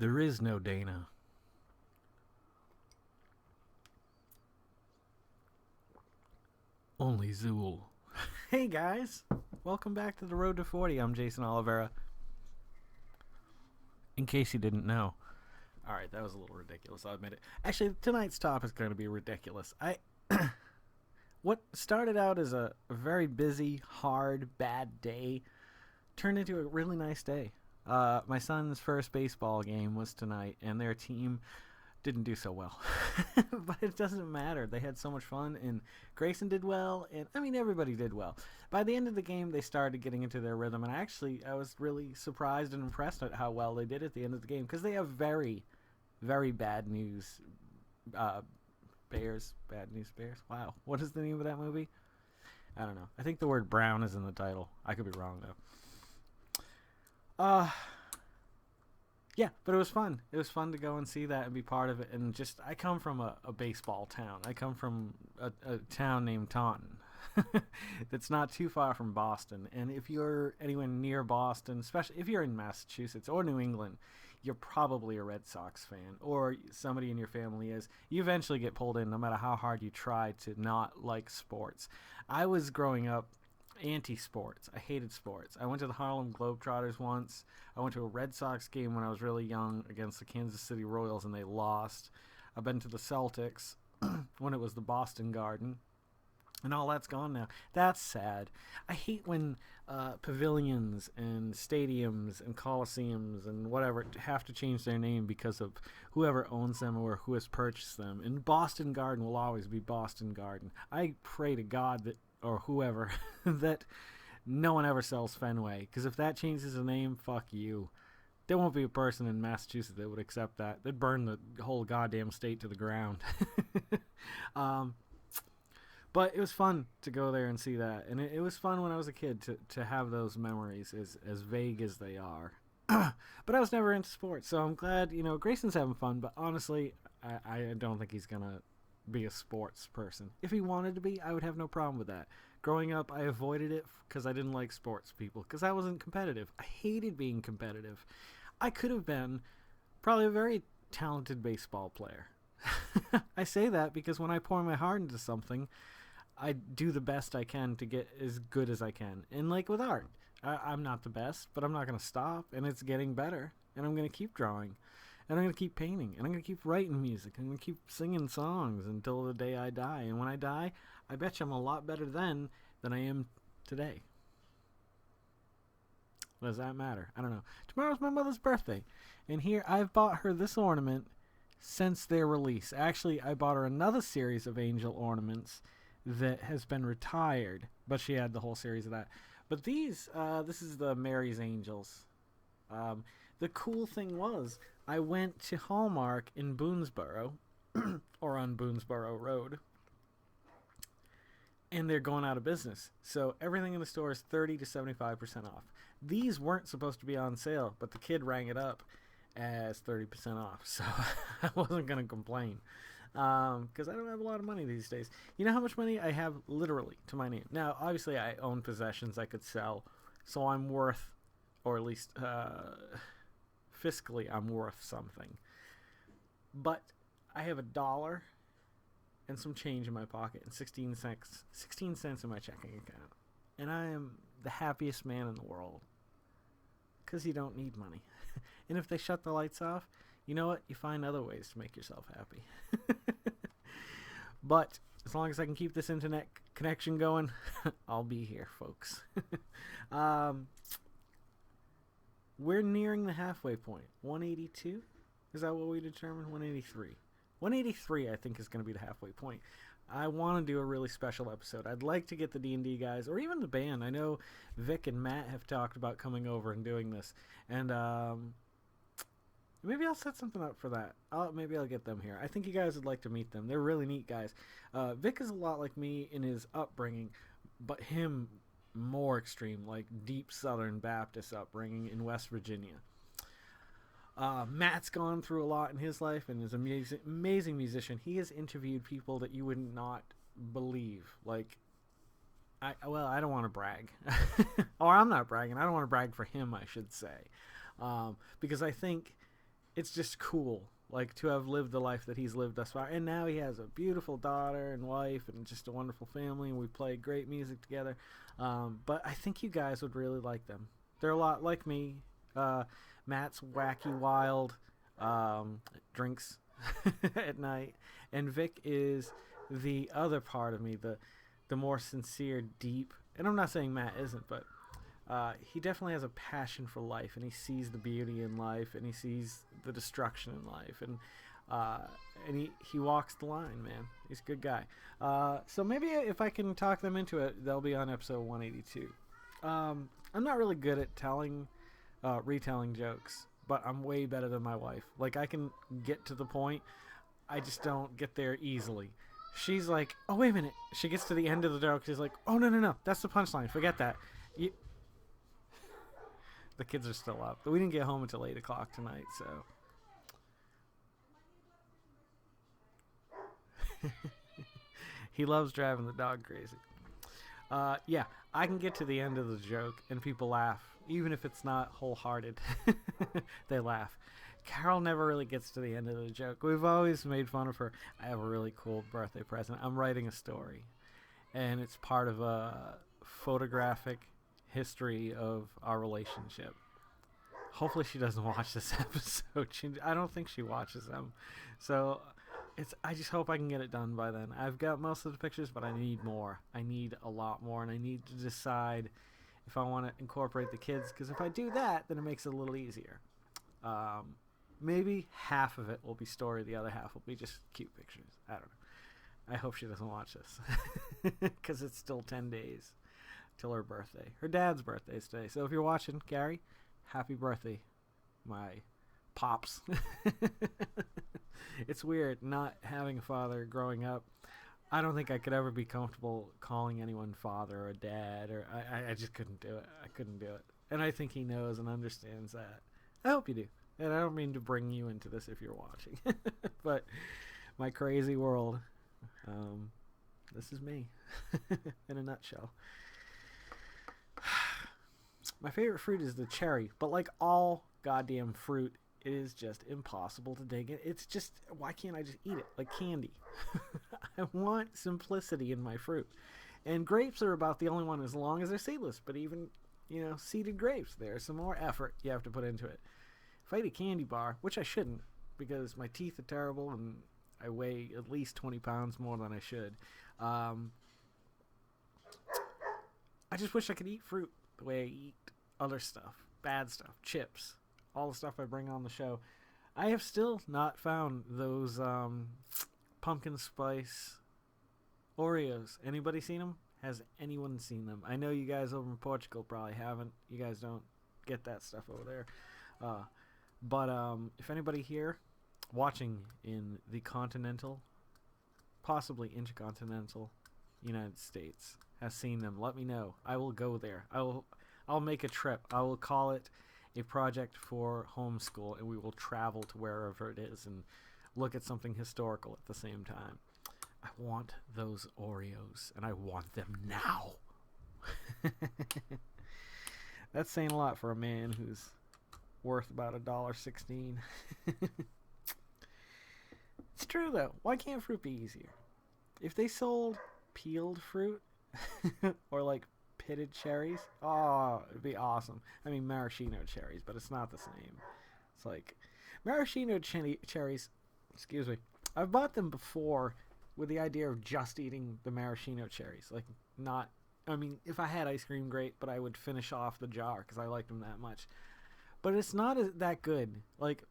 There is no Dana. Only Zool. Hey guys, welcome back to the Road to 40. I'm Jason Oliveira. In case you didn't know. Alright, that was a little ridiculous, I'll admit it. Actually, tonight's topic is going to be ridiculous. What started out as a very busy, hard, bad day turned into a really nice day. My son's first baseball game was tonight, and their team didn't do so well. But it doesn't matter. They had so much fun, and Grayson did well, and I mean, everybody did well. By the end of the game, they started getting into their rhythm, and I was really surprised and impressed at how well they did at the end of the game, because they have very, very bad news. Bears. Bad News Bears. Wow. What is the name of that movie? I don't know. I think the word brown is in the title. I could be wrong, though. Yeah, but it was fun. It was fun to go and see that and be part of it. And just, I come from a baseball town. I come from a town named Taunton. That's not too far from Boston. And if you're anywhere near Boston, especially if you're in Massachusetts or New England, you're probably a Red Sox fan, or somebody in your family is. You eventually get pulled in no matter how hard you try to not like sports. I was growing up anti-sports. I hated sports. I went to the Harlem Globetrotters once. I went to a Red Sox game when I was really young against the Kansas City Royals, and they lost. I've been to the Celtics when it was the Boston Garden. And all that's gone now. That's sad. I hate when pavilions and stadiums and coliseums and whatever have to change their name because of whoever owns them or who has purchased them. And Boston Garden will always be Boston Garden. I pray to God that, or whoever, that no one ever sells Fenway. Because if that changes the name, fuck you. There won't be a person in Massachusetts that would accept that. They'd burn the whole goddamn state to the ground. But it was fun to go there and see that. And it was fun when I was a kid to have those memories, as vague as they are. But I was never into sports, so I'm glad, Grayson's having fun. But honestly, I don't think he's going to be a sports person. If he wanted to be, I would have no problem with that. Growing up, I avoided it because I didn't like sports people, because I wasn't competitive. I hated being competitive. I could have been probably a very talented baseball player. I say that because when I pour my heart into something, I do the best I can to get as good as I can. And like with art, I'm not the best, but I'm not going to stop, and it's getting better. And I'm going to keep drawing, and I'm going to keep painting, and I'm going to keep writing music, and I'm going to keep singing songs until the day I die. And when I die, I bet you I'm a lot better then than I am today. Does that matter? I don't know. Tomorrow's my mother's birthday, and here I've bought her this ornament since their release. Actually, I bought her another series of angel ornaments that has been retired, but she had the whole series of that. But these, this is the Mary's Angels. The cool thing was, I went to Hallmark in Boonesboro, or on Boonesboro Road, and they're going out of business. So everything in the store is 30 to 75% off. These weren't supposed to be on sale, but the kid rang it up as 30% off, so I wasn't going to complain. Because I don't have a lot of money these days. You know how much money I have literally to my name? Now, obviously, I own possessions I could sell, so I'm worth, or at least fiscally, I'm worth something. But I have $1 and some change in my pocket and 16 cents in my checking account. And I am the happiest man in the world. Because you don't need money. And if they shut the lights off, you know what? You find other ways to make yourself happy. But as long as I can keep this internet connection going, I'll be here, folks. We're nearing the halfway point. 182? Is that what we determined? 183. 183, I think, is going to be the halfway point. I want to do a really special episode. I'd like to get the D&D guys, or even the band. I know Vic and Matt have talked about coming over and doing this. And, maybe I'll set something up for that. Maybe I'll get them here. I think you guys would like to meet them. They're really neat guys. Vic is a lot like me in his upbringing, but him more extreme, like deep Southern Baptist upbringing in West Virginia. Matt's gone through a lot in his life and is an amazing musician. He has interviewed people that you would not believe. Like, I don't want to brag. Or I'm not bragging. I don't want to brag for him, I should say. Because I think it's just cool, like, to have lived the life that he's lived thus far. And now he has a beautiful daughter and wife and just a wonderful family, and we play great music together. But I think you guys would really like them. They're a lot like me. Matt's wacky wild, drinks at night, and Vic is the other part of me, the more sincere, deep. And I'm not saying Matt isn't, but he definitely has a passion for life, and he sees the beauty in life, and he sees the destruction in life, and he walks the line, man. He's a good guy. So maybe if I can talk them into it, they'll be on episode 182. I'm not really good at retelling jokes, but I'm way better than my wife. Like, I can get to the point. I just don't get there easily. She's like, oh, wait a minute. She gets to the end of the joke. She's like, oh, no. That's the punchline. Forget that. The kids are still up. But we didn't get home until 8 o'clock tonight, so. He loves driving the dog crazy. Yeah, I can get to the end of the joke and people laugh, even if it's not wholehearted. They laugh. Carol never really gets to the end of the joke. We've always made fun of her. I have a really cool birthday present. I'm writing a story, and it's part of a photographic history of our relationship. Hopefully she doesn't watch this episode. I don't think she watches them. So I just hope I can get it done by then. I've got most of the pictures, but I need more. I need a lot more, and I need to decide if I want to incorporate the kids, because if I do that, then it makes it a little easier. Maybe half of it will be story, the other half will be just cute pictures. I don't know. I hope she doesn't watch this, because it's still 10 days till her birthday. Her dad's birthday is today. So if you're watching, Gary, happy birthday, my pops. It's weird not having a father growing up. I don't think I could ever be comfortable calling anyone father or dad, or I just couldn't do it. I couldn't do it. And I think he knows and understands that. I hope you do. And I don't mean to bring you into this if you're watching. But my crazy world, this is me in a nutshell. My favorite fruit is the cherry, but like all goddamn fruit, it is just impossible to dig it. It's just, why can't I just eat it like candy? I want simplicity in my fruit. And grapes are about the only one, as long as they're seedless. But even, seeded grapes, there's some more effort you have to put into it. If I eat a candy bar, which I shouldn't, because my teeth are terrible and I weigh at least 20 pounds more than I should, I just wish I could eat fruit the way I eat other stuff, bad stuff, chips, all the stuff I bring on the show. I have still not found those pumpkin spice Oreos. Anybody seen them? Has anyone seen them? I know you guys over in Portugal probably haven't. You guys don't get that stuff over there. But if anybody here watching in the continental, possibly intercontinental United States has seen them, let me know. I will go there. I'll make a trip. I will call it a project for homeschool, and we will travel to wherever it is and look at something historical at the same time. I want those Oreos, and I want them now. That's saying a lot for a man who's worth about $1.16. It's true, though. Why can't fruit be easier? If they sold peeled fruit or like pitted cherries, oh, it'd be awesome. I mean, maraschino cherries, but it's not the same. It's like maraschino cherries, excuse me, I've bought them before with the idea of just eating the maraschino cherries. Like, not, I mean, if I had ice cream, great, but I would finish off the jar because I liked them that much. But it's not that good. Like,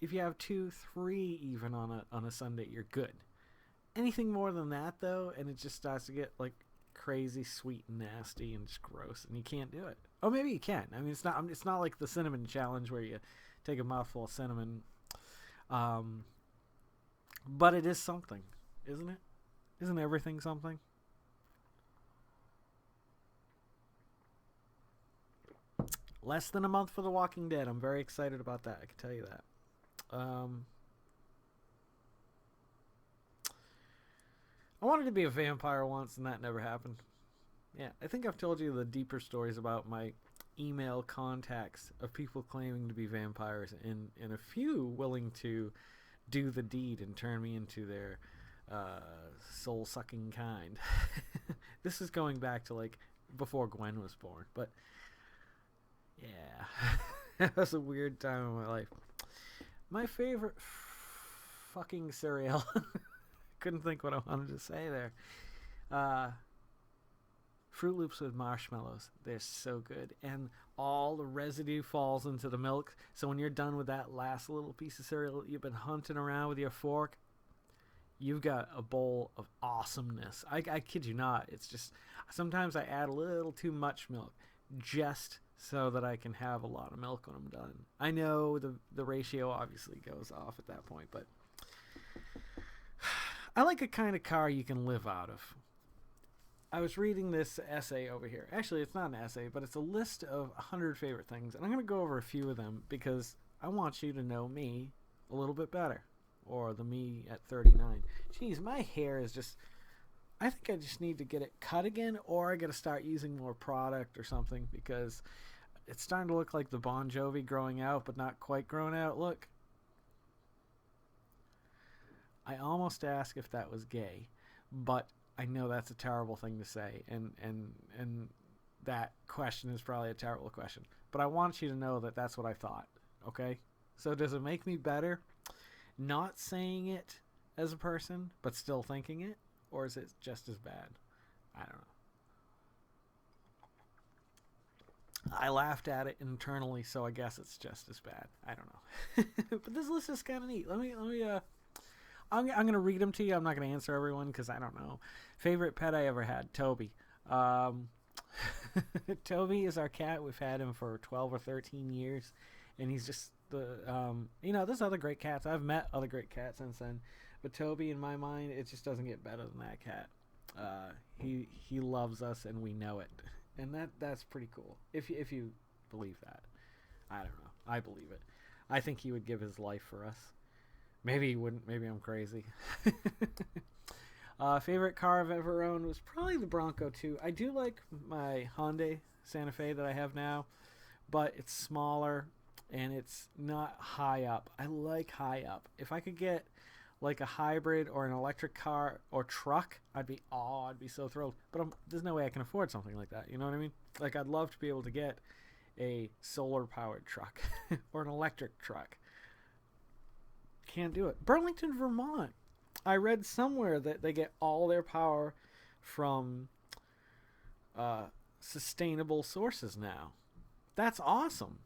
if you have 2, 3 even on a Sunday, you're good. Anything more than that, though, and it just starts to get like crazy sweet and nasty and just gross, and you can't do it. Oh, maybe you can. I mean, it's not like the cinnamon challenge where you take a mouthful of cinnamon. But it is something, isn't it? Isn't everything something? Less than a month for The Walking Dead. I'm very excited about that. I can tell you that. I wanted to be a vampire once, and that never happened. Yeah, I think I've told you the deeper stories about my email contacts of people claiming to be vampires, and a few willing to do the deed and turn me into their soul-sucking kind. This is going back to like before Gwen was born, but yeah, that was a weird time in my life. My favorite fucking cereal. Couldn't think what I wanted to say there. Fruit Loops with marshmallows. They're so good. And all the residue falls into the milk. So when you're done with that last little piece of cereal you've been hunting around with your fork, you've got a bowl of awesomeness. I kid you not. It's just, sometimes I add a little too much milk just so that I can have a lot of milk when I'm done. I know the ratio obviously goes off at that point, but I like a kind of car you can live out of. I was reading this essay over here. Actually, it's not an essay, but it's a list of 100 favorite things. And I'm going to go over a few of them because I want you to know me a little bit better. Or the me at 39. Jeez, my hair is just... I think I just need to get it cut again, or I got to start using more product or something, because it's starting to look like the Bon Jovi growing out, but not quite growing out. Look. I almost asked if that was gay, but I know that's a terrible thing to say, and that question is probably a terrible question. But I want you to know that that's what I thought, okay? So does it make me better not saying it as a person, but still thinking it? Or is it just as bad? I don't know. I laughed at it internally, so I guess it's just as bad. I don't know. But this list is kind of neat. I'm going to read them to you. I'm not going to answer everyone because I don't know. Favorite pet I ever had, Toby. Toby is our cat. We've had him for 12 or 13 years, and he's just there's other great cats. I've met other great cats since then, but Toby, in my mind, it just doesn't get better than that cat. He loves us, and we know it, and that's pretty cool. If you believe that, I don't know. I believe it. I think he would give his life for us. Maybe he wouldn't. Maybe I'm crazy. Favorite car I've ever owned was probably the Bronco 2. I do like my Hyundai Santa Fe that I have now, but it's smaller and it's not high up. I like high up. If I could get like a hybrid or an electric car or truck, I'd be so thrilled. But there's no way I can afford something like that. You know what I mean? Like, I'd love to be able to get a solar-powered truck or an electric truck. Can't do it. Burlington, Vermont. I read somewhere that they get all their power from sustainable sources now. That's awesome.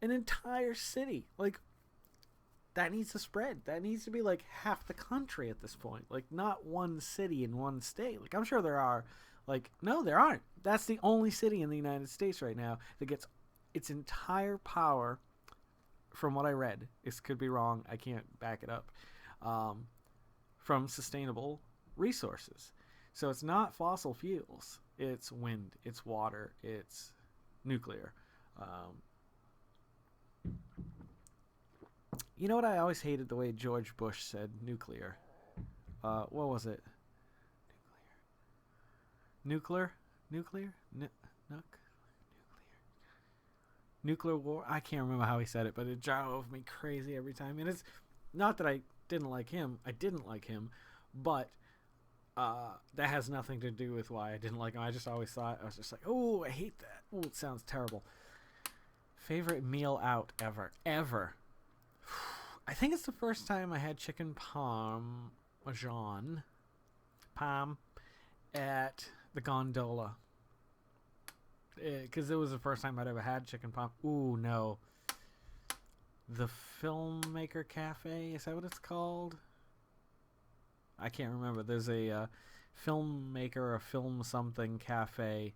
An entire city. Like, that needs to spread. That needs to be like half the country at this point. Like, not one city in one state. Like, I'm sure there are. Like, no, there aren't. That's the only city in the United States right now that gets its entire power, from what I read. This could be wrong. I can't back it up. From sustainable resources. So it's not fossil fuels. It's wind. It's water. It's nuclear. You know what? I always hated the way George Bush said nuclear. What was it? Nuclear? Nuclear war? I can't remember how he said it, but it drove me crazy every time. And it's not that I didn't like him. I didn't like him, but that has nothing to do with why I didn't like him. I just always thought, I was just like, oh, I hate that. Oh, it sounds terrible. Favorite meal out ever. I think it's the first time I had chicken parmesan at the Gondola. Because it was the first time I'd ever had chicken parm. Ooh, no. The Filmmaker Cafe? Is that what it's called? I can't remember. There's a filmmaker or film something cafe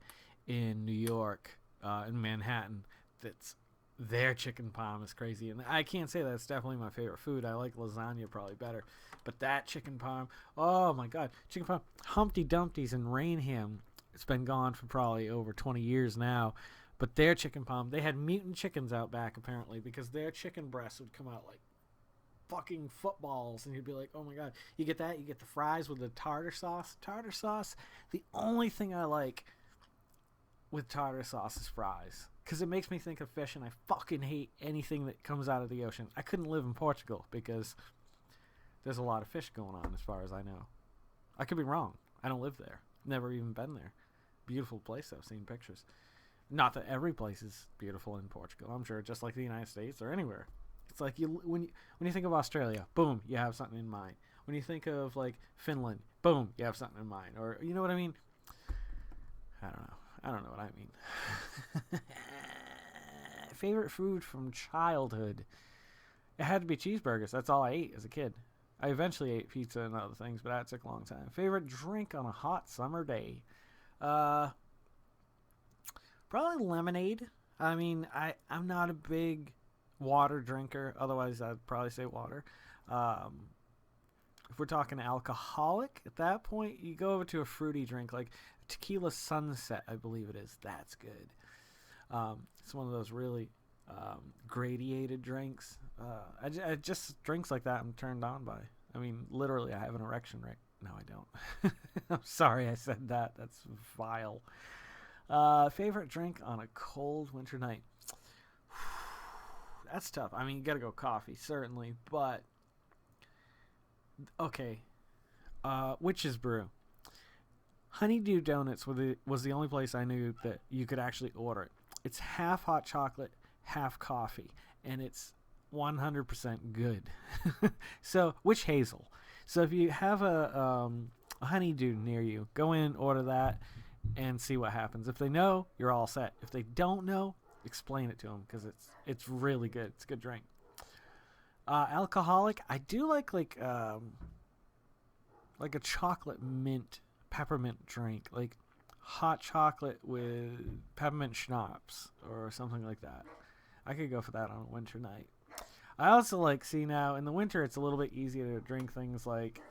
in New York, in Manhattan, that's their chicken parm is crazy. And I can't say that's definitely my favorite food. I like lasagna probably better. But that chicken parm, oh my God. Chicken parm, Humpty Dumpty's in Rainham. It's been gone for probably over 20 years now. But their chicken parm, they had mutant chickens out back apparently, because their chicken breasts would come out like fucking footballs. And you'd be like, oh my God. You get that? You get the fries with the tartar sauce. Tartar sauce, the only thing I like with tartar sauce is fries. because it makes me think of fish, and I fucking hate anything that comes out of the ocean. I couldn't live in Portugal because there's a lot of fish going on, as far as I know. I could be wrong. I don't live there. Never even been there. Beautiful place. I've seen pictures. Not that every place is beautiful in Portugal. I'm sure, just like the United States or anywhere. It's like when you think of Australia, boom, you have something in mind. When you think of like Finland, boom, you have something in mind. Or you know what I mean? I don't know. I don't know what I mean. Favorite food from childhood? It had to be cheeseburgers. That's all I ate as a kid. I eventually ate pizza and other things, but that took a long time. Favorite drink on a hot summer day? Probably lemonade. I mean, I'm not a big water drinker. Otherwise, I'd probably say water. If we're talking alcoholic, at that point, you go over to a fruity drink like tequila sunset, I believe it is. That's good. It's one of those really gradiated drinks. I just drinks like that I'm turned on by. I mean, literally, I have an erection right. No, I don't. I'm sorry I said that. That's vile. Favorite drink on a cold winter night? That's tough. I mean, you gotta go coffee, certainly, but okay. Witch's Brew. Honeydew Donuts was the only place I knew that you could actually order it. It's half hot chocolate, half coffee, and it's 100% good. So, witch hazel. So if you have a honeydew near you, go in, order that, and see what happens. If they know, you're all set. If they don't know, explain it to them because it's really good. It's a good drink. Alcoholic, I do like a chocolate mint peppermint drink, like hot chocolate with peppermint schnapps or something like that. I could go for that on a winter night. I also like, see now, in the winter it's a little bit easier to drink things like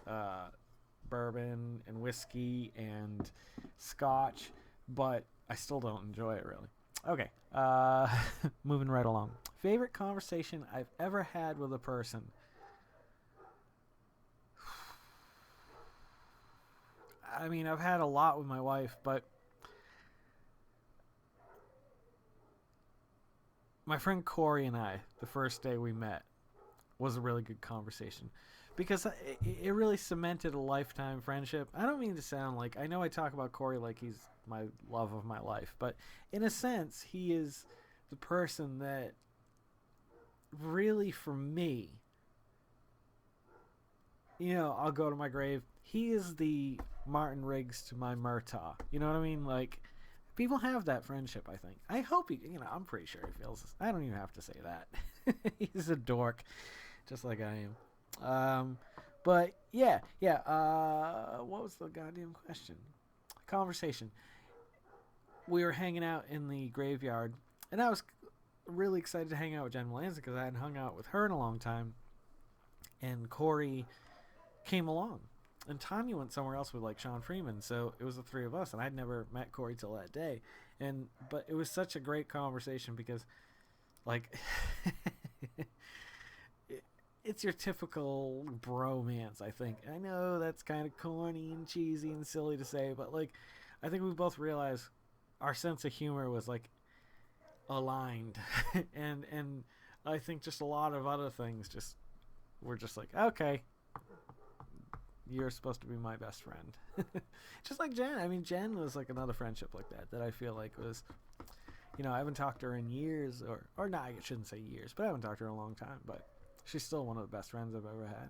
bourbon and whiskey and scotch, but I still don't enjoy it really. Okay, moving right along. Favorite conversation I've ever had with a person? I mean, I've had a lot with my wife, but my friend Corey and I, the first day we met, was a really good conversation because it really cemented a lifetime friendship. I don't mean to sound like, I know I talk about Corey like he's my love of my life, but in a sense, he is the person that really, for me, you know, I'll go to my grave. He is the Martin Riggs to my Murtaugh. You know what I mean? Like, people have that friendship, I think. I hope I'm pretty sure he feels this. I don't even have to say that. He's a dork, just like I am. But, yeah. What was the goddamn question? Conversation. We were hanging out in the graveyard, and I was really excited to hang out with Jen Melanza because I hadn't hung out with her in a long time. And Corey came along. And Tanya went somewhere else with like Sean Freeman, so it was the three of us, and I'd never met Corey till that day. But it was such a great conversation because, like, it's your typical bromance. I think I know that's kind of corny and cheesy and silly to say, but like, I think we both realized our sense of humor was like aligned, and I think just a lot of other things just were just like, okay, you're supposed to be my best friend. Just like Jen. I mean, Jen was like another friendship like that I feel like was, I haven't talked to her in years, or not, I shouldn't say years, but I haven't talked to her in a long time, but she's still one of the best friends I've ever had.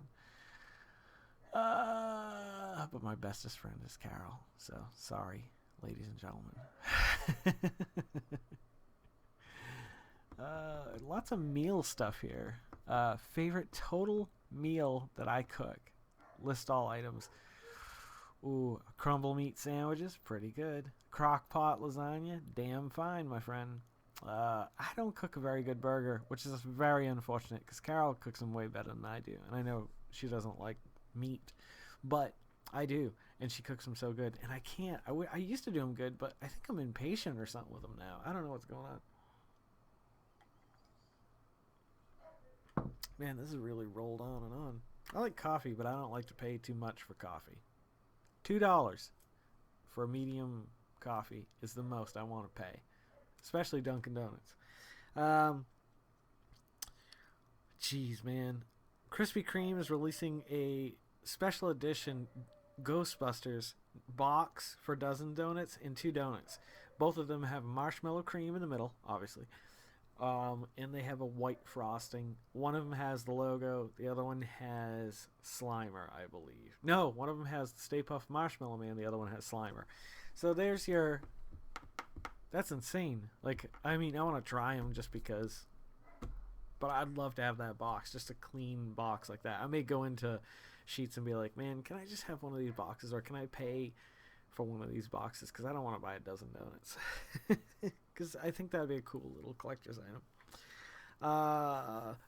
But my bestest friend is Carol, so sorry, ladies and gentlemen. Lots of meal stuff here. Favorite total meal that I cook. List all items. Ooh, crumble meat sandwiches, pretty good. Crock pot lasagna, damn fine, my friend. I don't cook a very good burger, which is very unfortunate because Carol cooks them way better than I do. And I know she doesn't like meat, but I do. And she cooks them so good. And I can't. I used to do them good, but I think I'm impatient or something with them now. I don't know what's going on. Man, this has really rolled on and on. I like coffee, but I don't like to pay too much for coffee. $2 for a medium coffee is the most I want to pay. especially Dunkin' Donuts. Um, Jeez, man. Krispy Kreme is releasing a special edition Ghostbusters box for dozen donuts and two donuts. Both of them have marshmallow cream in the middle, obviously. And they have a white frosting. One of them has the logo. The other one has Slimer, I believe. No, one of them has the Stay Puft Marshmallow Man. The other one has Slimer. So there's your. That's insane. Like, I mean, I want to try them just because. But I'd love to have that box, just a clean box like that. I may go into Sheets and be like, man, can I just have one of these boxes, or can I pay for one of these boxes? Because I don't want to buy a dozen donuts. Because I think that would be a cool little collector's item.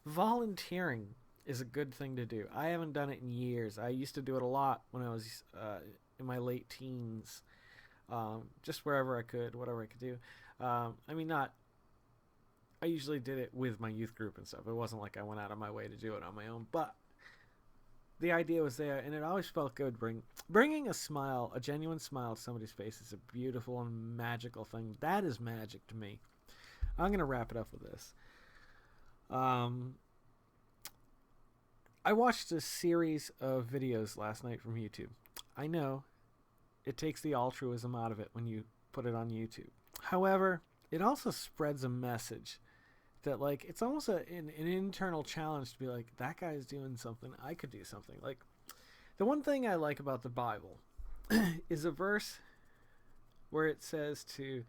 Volunteering is a good thing to do. I haven't done it in years. I used to do it a lot when I was in my late teens. Just wherever I could, whatever I could do. I mean, not. I usually did it with my youth group and stuff. It wasn't like I went out of my way to do it on my own, but the idea was there, and it always felt good. Bringing a smile, a genuine smile to somebody's face is a beautiful and magical thing. That is magic to me. I'm going to wrap it up with this. I watched a series of videos last night from YouTube. I know it takes the altruism out of it when you put it on YouTube. However, it also spreads a message that, like, it's almost an internal challenge to be like, that guy's doing something, I could do something. Like, the one thing I like about the Bible is a verse where it says to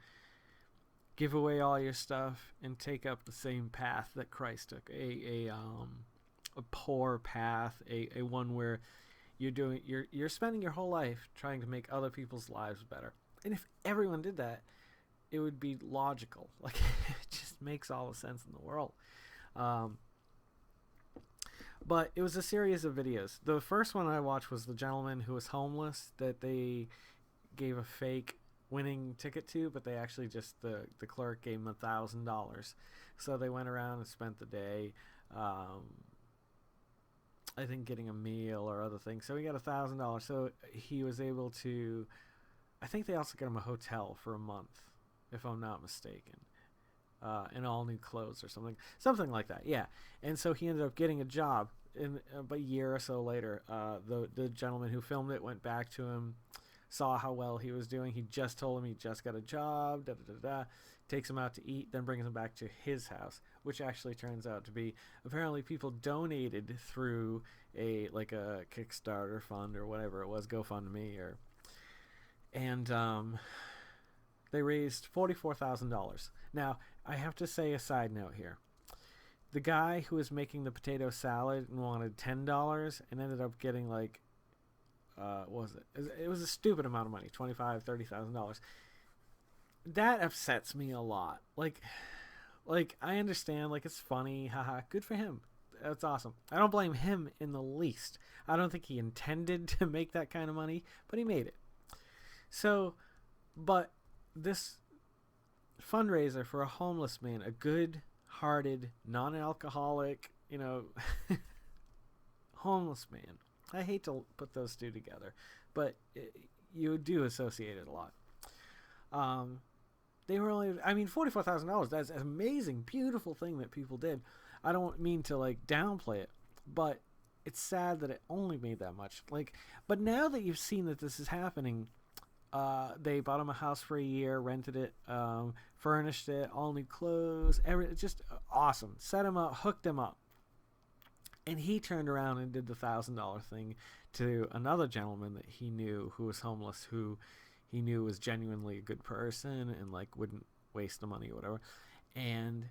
give away all your stuff and take up the same path that Christ took, a poor path, a one where you're spending your whole life trying to make other people's lives better. And if everyone did that, it would be logical. Like, it just makes all the sense in the world. But it was a series of videos. The first one I watched was the gentleman who was homeless that they gave a fake winning ticket to, but they actually just, the clerk gave him $1,000. So they went around and spent the day, I think, getting a meal or other things. So he got $1,000. So he was able to, I think they also got him a hotel for a month, if I'm not mistaken, and all new clothes or something like that. Yeah, and so he ended up getting a job. In about a year or so later, the gentleman who filmed it went back to him, saw how well he was doing. He just told him he just got a job. Takes him out to eat, then brings him back to his house, which actually turns out to be, apparently people donated through a Kickstarter fund or whatever it was, GoFundMe and they raised $44,000. Now, I have to say a side note here. The guy who was making the potato salad and wanted $10 and ended up getting what was it? It was a stupid amount of money, $25,000, $30,000. That upsets me a lot. Like I understand, it's funny, haha, good for him. That's awesome. I don't blame him in the least. I don't think he intended to make that kind of money, but he made it. So, but this fundraiser for a homeless man, a good-hearted, non-alcoholic, homeless man. I hate to put those two together, but you do associate it a lot. They were only, $44,000, that's an amazing, beautiful thing that people did. I don't mean to downplay it, but it's sad that it only made that much. But now that you've seen that this is happening, they bought him a house for a year, rented it, furnished it, all new clothes, just awesome. Set him up, hooked him up. And he turned around and did the $1,000 thing to another gentleman that he knew who was homeless, who he knew was genuinely a good person and wouldn't waste the money or whatever. And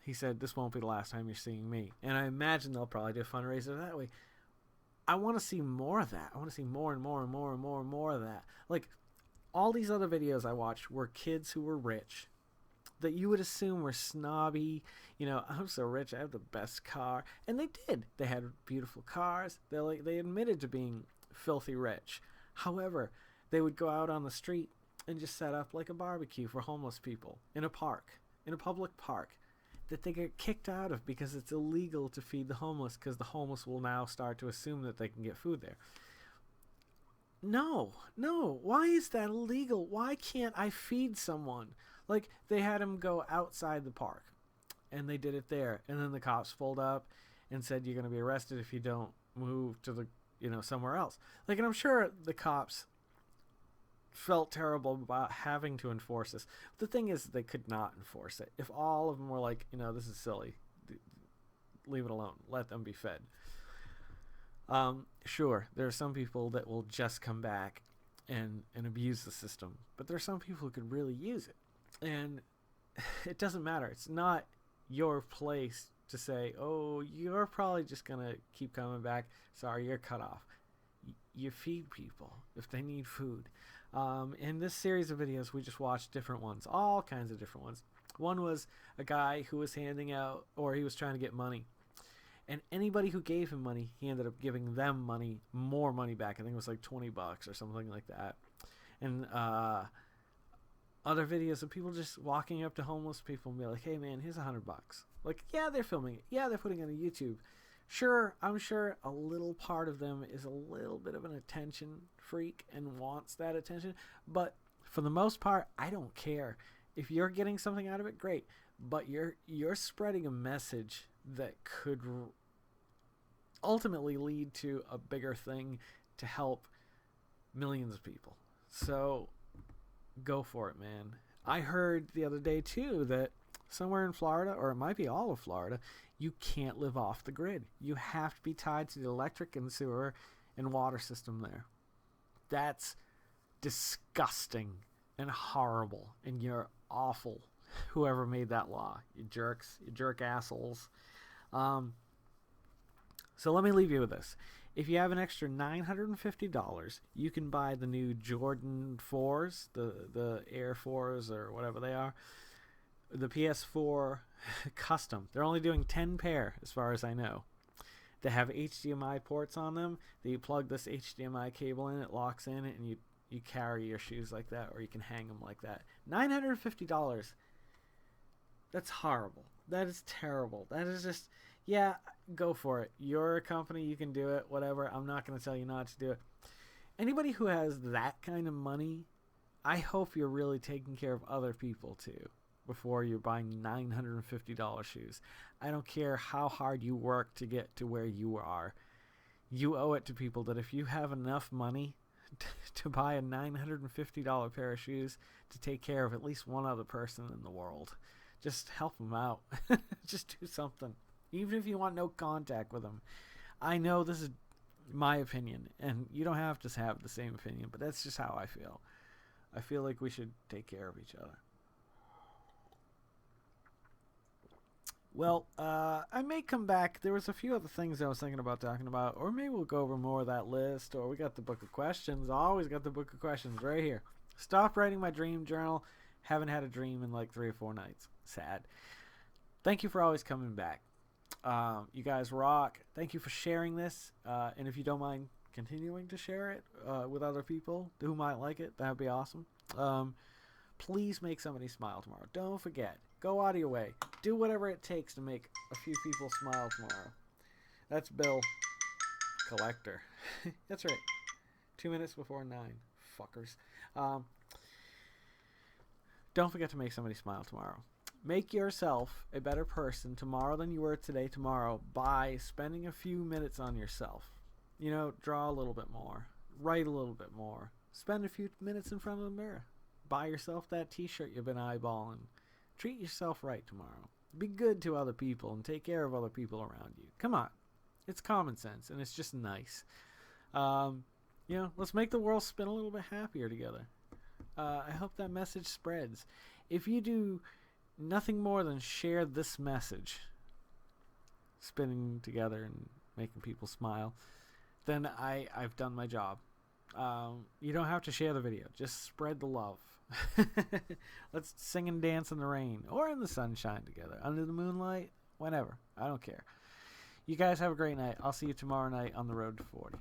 he said, this won't be the last time you're seeing me. And I imagine they'll probably do a fundraiser that way. I want to see more of that. I want to see more and more and more and more and more of that. All these other videos I watched were kids who were rich, that you would assume were snobby. I'm so rich, I have the best car. And they did. They had beautiful cars. They admitted to being filthy rich. However, they would go out on the street and just set up a barbecue for homeless people in a park, in a public park, that they get kicked out of because it's illegal to feed the homeless, because the homeless will now start to assume that they can get food there. No. Why is that illegal? Why can't I feed someone? Like, they had him go outside the park, and they did it there. And then the cops pulled up and said, you're going to be arrested if you don't move to the, somewhere else. Like, and I'm sure the cops felt terrible about having to enforce this. But the thing is, they could not enforce it. If all of them were like, this is silly, leave it alone, let them be fed. Sure, there are some people that will just come back and abuse the system, but there are some people who could really use it. And it doesn't matter. It's not your place to say, oh, you're probably just going to keep coming back. Sorry, you're cut off. You feed people if they need food. In this series of videos, we just watched different ones, all kinds of different ones. One was a guy who was handing out, or he was trying to get money. And anybody who gave him money, he ended up giving them money, more money back. I think it was like $20 or something like that. And other videos of people just walking up to homeless people and be like, hey man, here's $100. Like, yeah, they're filming it. Yeah, they're putting it on YouTube. Sure, I'm sure a little part of them is a little bit of an attention freak and wants that attention. But for the most part, I don't care. If you're getting something out of it, great. But you're spreading a message that could ultimately lead to a bigger thing to help millions of people. So go for it, man. I heard the other day too that somewhere in Florida, or it might be all of Florida, you can't live off the grid. You have to be tied to the electric and sewer and water system there. That's disgusting and horrible, and you're awful, whoever made that law. You jerks, you jerk assholes. So let me leave you with this. If you have an extra $950, you can buy the new Jordan 4s, the Air 4s or whatever they are, the PS4 custom. They're only doing 10 pair as far as I know. They have HDMI ports on them. You plug this HDMI cable in, it locks in, and you carry your shoes like that, or you can hang them like that. $950. That's horrible. That is terrible. That is just, yeah, go for it. You're a company, you can do it, whatever. I'm not going to tell you not to do it. Anybody who has that kind of money, I hope you're really taking care of other people too before you're buying $950 shoes. I don't care how hard you work to get to where you are. You owe it to people that if you have enough money to buy a $950 pair of shoes to take care of at least one other person in the world, just help them out. Just do something. Even if you want no contact with them. I know this is my opinion, and you don't have to have the same opinion, but that's just how I feel. I feel like we should take care of each other. Well, I may come back. There was a few other things I was thinking about talking about, or maybe we'll go over more of that list, or we got the book of questions. Always got the book of questions right here. Stopped writing my dream journal. Haven't had a dream in like 3 or 4 nights. Sad. Thank you for always coming back. You guys rock. Thank you for sharing this. And if you don't mind continuing to share it with other people who might like it, that would be awesome. Please make somebody smile tomorrow. Don't forget. Go out of your way. Do whatever it takes to make a few people smile tomorrow. That's Bill Collector. That's right. 2 minutes before 9. Fuckers. Don't forget to make somebody smile tomorrow. Make yourself a better person tomorrow than you were today tomorrow by spending a few minutes on yourself. Draw a little bit more. Write a little bit more. Spend a few minutes in front of the mirror. Buy yourself that t-shirt you've been eyeballing. Treat yourself right tomorrow. Be good to other people and take care of other people around you. Come on. It's common sense, and it's just nice. Let's make the world spin a little bit happier together. I hope that message spreads. If you do nothing more than share this message, spinning together and making people smile, then I've done my job. You don't have to share the video. Just spread the love. Let's sing and dance in the rain or in the sunshine together, under the moonlight, whenever. I don't care. You guys have a great night. I'll see you tomorrow night on the road to 40.